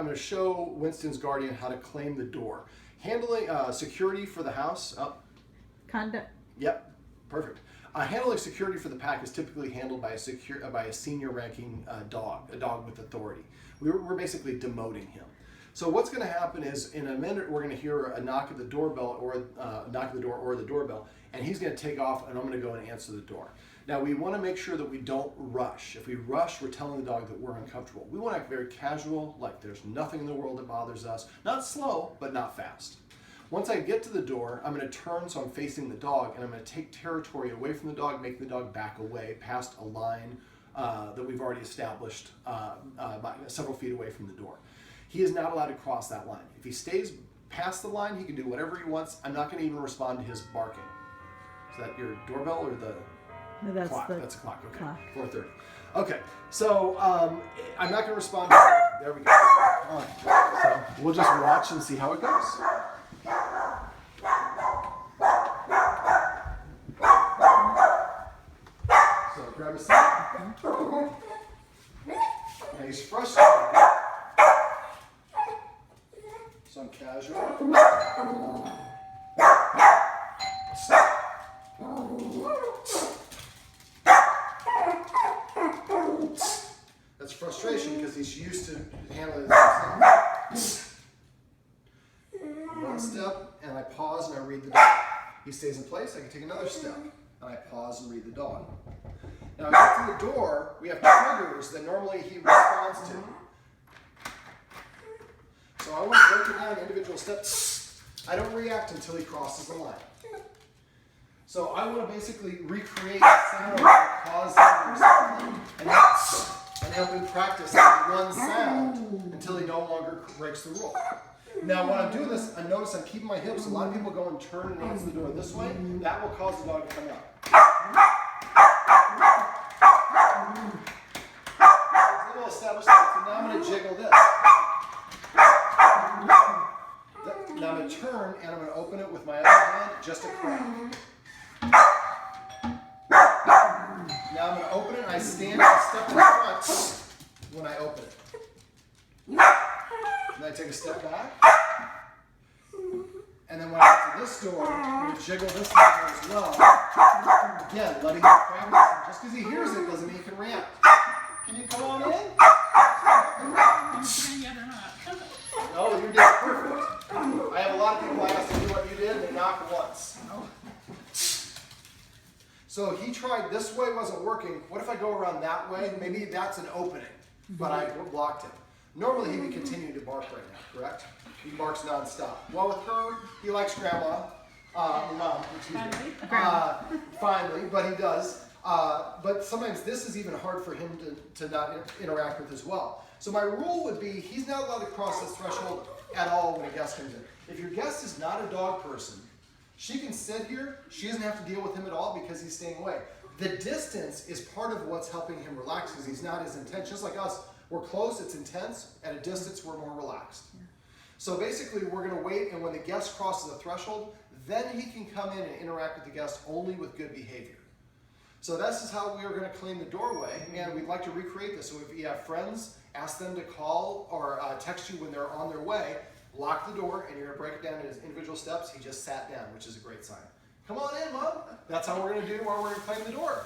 I'm going to show Winston's guardian how to claim the door. Handling security for the house. Oh. Conduct. Yep, perfect. Handling security for the pack is typically handled by a senior-ranking dog, a dog with authority. We're basically demoting him. So what's going to happen is, in a minute, we're going to hear a knock at the doorbell, or the doorbell, and he's going to take off, and I'm going to go and answer the door. Now, we want to make sure that we don't rush. If we rush, we're telling the dog that we're uncomfortable. We want to act very casual, like there's nothing in the world that bothers us. Not slow, but not fast. Once I get to the door, I'm going to turn so I'm facing the dog, and I'm going to take territory away from the dog, making the dog back away past a line that we've already established several feet away from the door. He is not allowed to cross that line. If he stays past the line, he can do whatever he wants. I'm not going to even respond to his barking. Is that your doorbell or the clock? That's a clock. Okay. Clock. 4:30. Okay. So I'm not going to respond to that. There we go. All right. So we'll just watch and see how it goes. So grab a seat. And he's frustrated. So I'm casual. Stop. That's frustration because he's used to handling this. One step, and I pause and I read the dog. He stays in place, I can take another step, and I pause and read the dog. Now, I get to the door, we have triggers that normally he responds to. So I want to break it down in individual steps. I don't react until he crosses the line. So I want to basically recreate the sound that caused him to respond, and help him practice that one sound until he no longer breaks the rule. Now, when I'm doing this, I notice I'm keeping my hips. A lot of people go and turn and answer the door this way. That will cause the dog to come out. A little established. So now I'm going to jiggle this. Now I'm going to turn and I'm going to open it with my other hand, just a crack. Now I'm going to open it and I stand and step in front when I open it. Then I take a step back. And then when I get to this door, I'm going to jiggle this lever as well. Again, letting him practice. Just because he hears it doesn't mean he can react. Can you come on in? No, you did perfect. I have a lot of people I asked to do what you did, and they knocked once. So he tried this way, wasn't working. What if I go around that way? Maybe that's an opening, but I blocked him. Normally he would continue to bark right now, correct? He barks nonstop. Well, with her, he likes grandma, mom, excuse me. Finally, but he does. But sometimes this is even hard for him to not interact with as well. So my rule would be he's not allowed to cross this threshold at all when a guest comes in. If your guest is not a dog person, she can sit here. She doesn't have to deal with him at all because he's staying away. The distance is part of what's helping him relax because he's not as intense. Just like us, we're close, it's intense. At a distance, we're more relaxed. Yeah. So basically, we're going to wait, and when the guest crosses the threshold, then he can come in and interact with the guest only with good behavior. So this is how we are going to clean the doorway, and we'd like to recreate this. So if you have friends, ask them to call or text you when they're on their way. Lock the door, and you're going to break it down in individual steps. He just sat down, which is a great sign. Come on in, Mom. That's how we're going to do while we're going to clean the door.